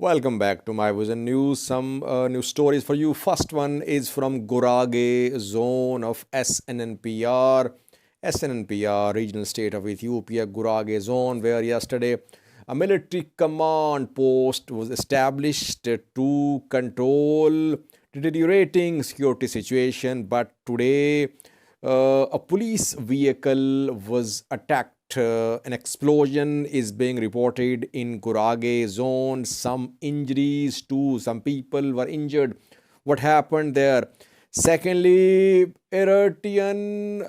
Welcome back to my Vision News. Some news stories for you. First one is from Gurage zone of SNNPR. SNNPR, regional state of Ethiopia, Gurage zone, where yesterday a military command post was established to control deteriorating security situation. But today, a police vehicle was attacked. An explosion is being reported in Gurage zone. Some injuries too. Some people were injured. What happened there? Secondly, Eritrean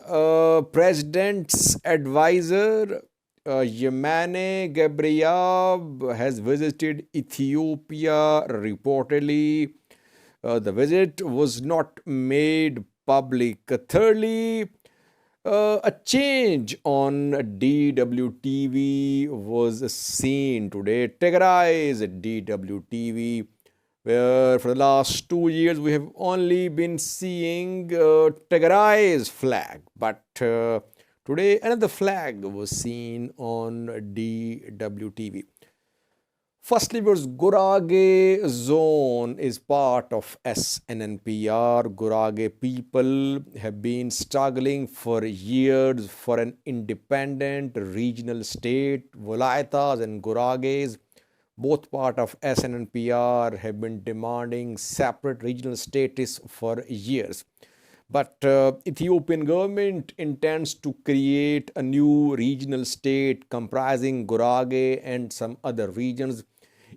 President's advisor Yemane Gabriel has visited Ethiopia reportedly. The visit was not made public. Thirdly, a change on DWTV was seen today. Tigray is DWTV, where for the last 2 years we have only been seeing Tigray's flag. But today another flag was seen on DWTV. Firstly, was Gurage zone is part of SNNPR. Gurage people have been struggling for years for an independent regional state. Volaitas and Gurages, both part of SNNPR, have been demanding separate regional status for years. But Ethiopian government intends to create a new regional state comprising Gurage and some other regions.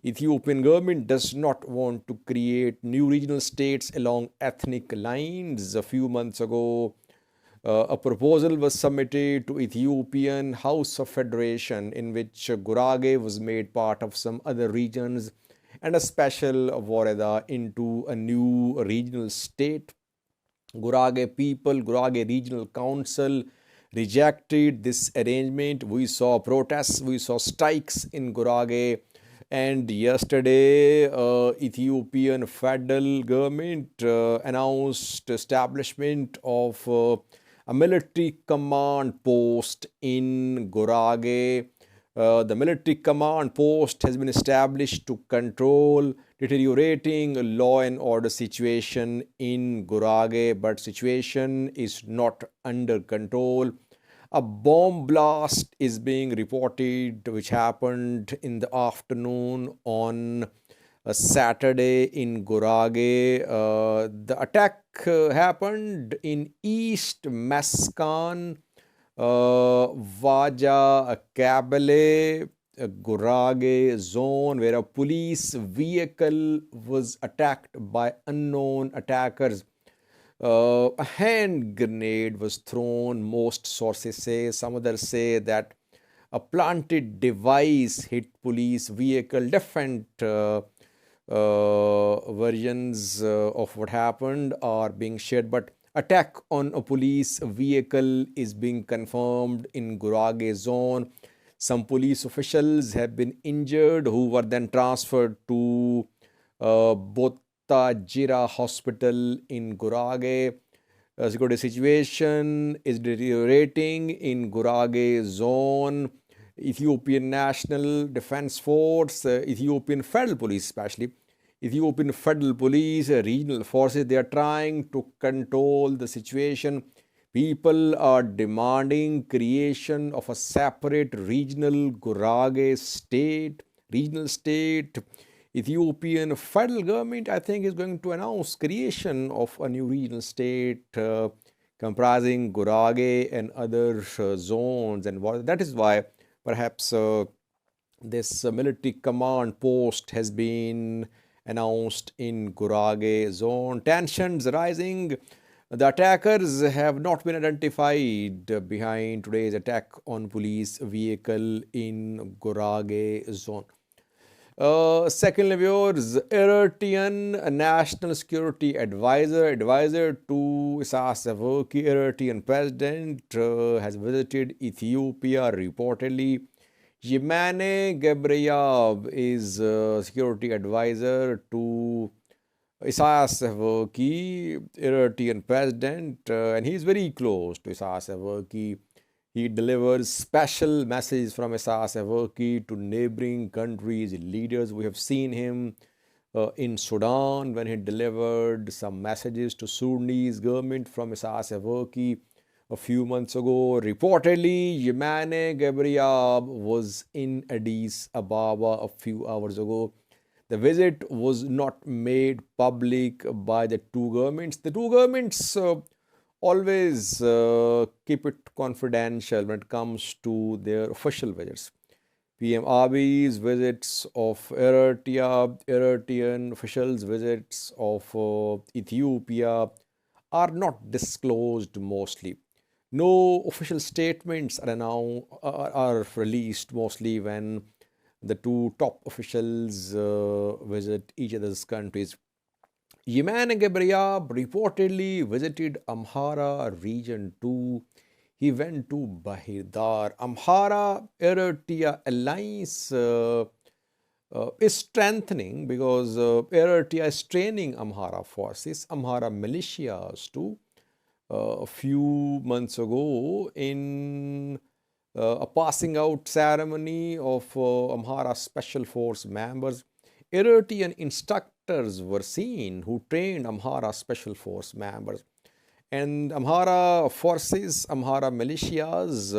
Ethiopian government does not want to create new regional states along ethnic lines. A few months ago, a proposal was submitted to Ethiopian House of Federation in which Gurage was made part of some other regions and a special Woreda into a new regional state. Gurage people, Gurage Regional Council rejected this arrangement. We saw protests, we saw strikes in Gurage. And yesterday, Ethiopian federal government announced establishment of a military command post in Gurage. The military command post has been established to control deteriorating law and order situation in Gurage, but situation is not under control. A bomb blast is being reported, which happened in the afternoon on a Saturday in Gurage. The attack happened in East Meskan, Vaja Kabale, Gurage zone, where a police vehicle was attacked by unknown attackers. A hand grenade was thrown, most sources say. Some others say that a planted device hit police vehicle. Different versions of what happened are being shared, but attack on a police vehicle is being confirmed in Gurage zone. Some police officials have been injured who were then transferred to both Jira Hospital in Gurage. Security situation is deteriorating in Gurage zone. Ethiopian National Defense Force, Ethiopian Federal Police especially, Ethiopian Federal Police, regional forces, they are trying to control the situation. People are demanding creation of a separate regional Gurage state, regional state. Ethiopian federal government, I think, is going to announce creation of a new regional state comprising Gurage and other zones. And that is why perhaps this military command post has been announced in Gurage zone. Tensions rising. The attackers have not been identified behind today's attack on police vehicle in Gurage zone. Secondly, viewers, Eritrean National Security Advisor to Isaias Afwerki, Eritrean President, has visited Ethiopia reportedly. Yemane Gabriel is security advisor to Isaias Afwerki, Eritrean President, and he is very close to Isaias Afwerki. He delivers special messages from Isaias Afwerki to neighboring countries' leaders. We have seen him in Sudan when he delivered some messages to Sudanese government from Isaias Afwerki a few months ago. Reportedly, Yemane Gabriab was in Addis Ababa a few hours ago. The visit was not made public by the two governments. The two governments always keep it confidential when it comes to their official visits. PM Abiy's visits of Eritrea, Eritrean officials' visits of Ethiopia are not disclosed mostly. No official statements are released mostly when the two top officials visit each other's countries. Yemen Gebriab reportedly visited Amhara region too. He went to Bahirdar. Amhara Eritrea alliance is strengthening because Eritrea is training Amhara forces, Amhara militias too. A few months ago, in a passing out ceremony of Amhara Special Force members, Eritrean instructors were seen who trained Amhara Special Force members. And Amhara forces, Amhara militias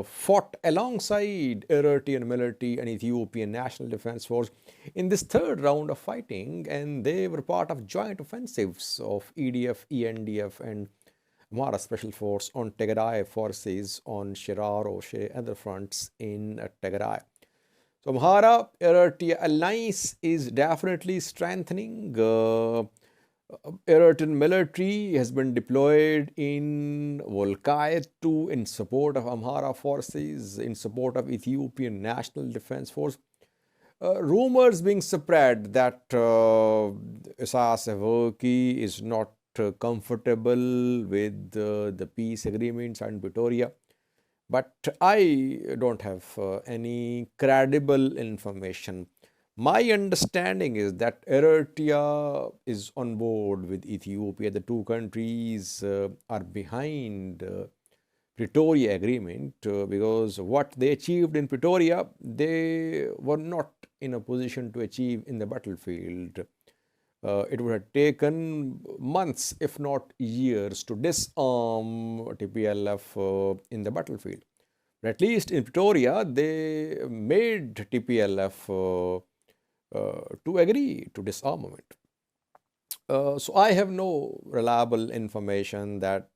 fought alongside Eritrean military and Ethiopian National Defense Force in this third round of fighting, and they were part of joint offensives of EDF, ENDF, and Amhara Special Force on Tigray forces on Shiraro, other fronts in Tigray. So Amhara Eritrea alliance is definitely strengthening. Eritrean military has been deployed in Volkayet too in support of Amhara forces, in support of Ethiopian National Defense Force. Rumors being spread that Isaias Afwerki is not comfortable with the peace agreements and Pretoria. But I don't have any credible information. My understanding is that Eritrea is on board with Ethiopia. The two countries are behind Pretoria agreement because what they achieved in Pretoria, they were not in a position to achieve in the battlefield. It would have taken months, if not years, to disarm TPLF in the battlefield. But at least in Pretoria, they made TPLF to agree to disarmament. So I have no reliable information that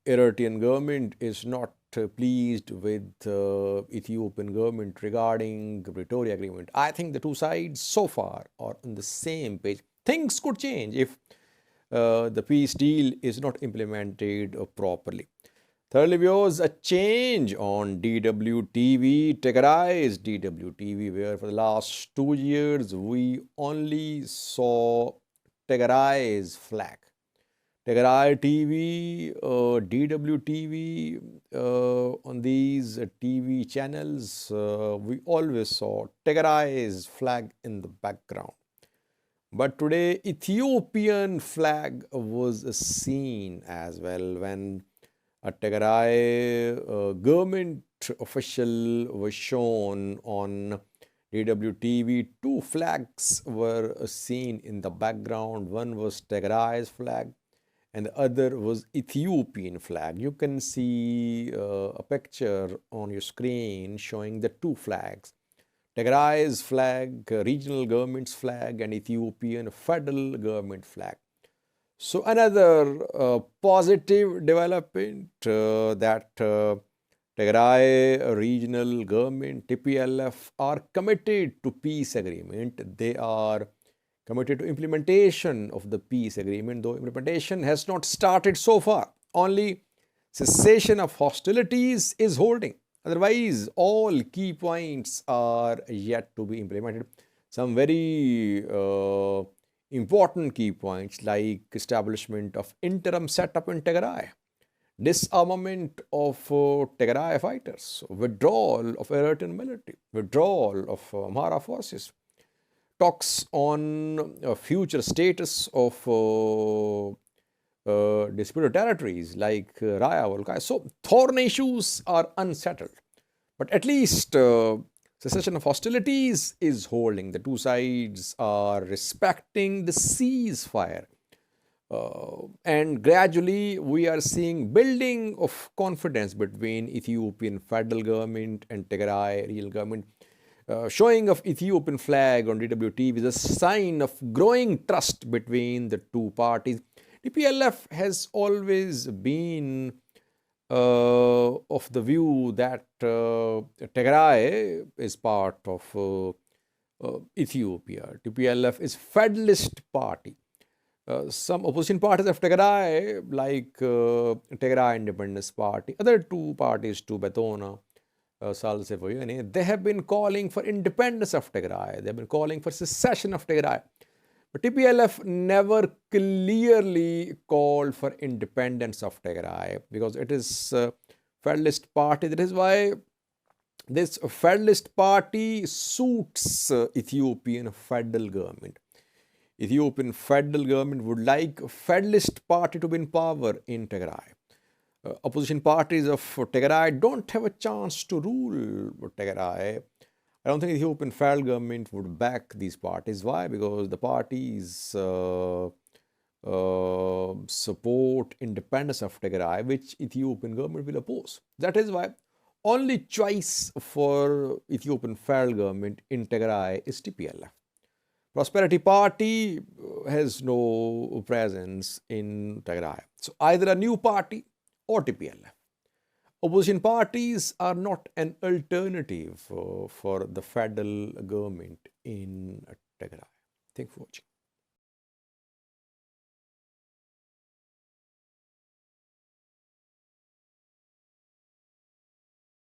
Eritrean government is not pleased with Ethiopian government regarding the Pretoria agreement. I think the two sides so far are on the same page. Things could change if the peace deal is not implemented properly. Thirdly, viewers, a change on DWTV. Tigray is DWTV, where for the last 2 years we only saw Tigray's flag. Tigray TV, DWTV, on these TV channels, we always saw Tigray's flag in the background. But today, Ethiopian flag was seen as well when a Tigray government official was shown on DWTV. Two flags were seen in the background. One was Tigray's flag and the other was Ethiopian flag. You can see a picture on your screen showing the two flags. Tigray's flag, regional government's flag, and Ethiopian federal government flag. So another positive development that Tigray regional government, TPLF, are committed to peace agreement. They are committed to implementation of the peace agreement, though implementation has not started so far. Only cessation of hostilities is holding. Otherwise, all key points are yet to be implemented. Some very important key points like establishment of interim setup in Tigray, disarmament of Tigray fighters, withdrawal of Eritrean military, withdrawal of Amhara forces, talks on future status of disputed territories like Raya, Volcai. So thorn issues are unsettled. But at least cessation of hostilities is holding. The two sides are respecting the ceasefire. And gradually we are seeing building of confidence between Ethiopian federal government and Tigray regional government. Showing of Ethiopian flag on DWTV is a sign of growing trust between the two parties. TPLF has always been of the view that Tigray is part of Ethiopia. TPLF is Federalist party. Some opposition parties of Tigray, like Tigray Independence Party, other two parties to Betona, Salse, they have been calling for independence of Tigray. They have been calling for secession of Tigray. But TPLF never clearly called for independence of Tigray because it is a Federalist party. That is why this Federalist party suits Ethiopian federal government. Ethiopian federal government would like a Federalist party to be in power in Tigray. Opposition parties of Tigray don't have a chance to rule Tigray. I don't think the Ethiopian federal government would back these parties. Why? Because the parties support independence of Tigray, which Ethiopian government will oppose. That is why only choice for Ethiopian federal government in Tigray is TPLF. Prosperity Party has no presence in Tigray. So either a new party or TPLF. Opposition parties are not an alternative for the federal government in Tigray. Thank you for watching.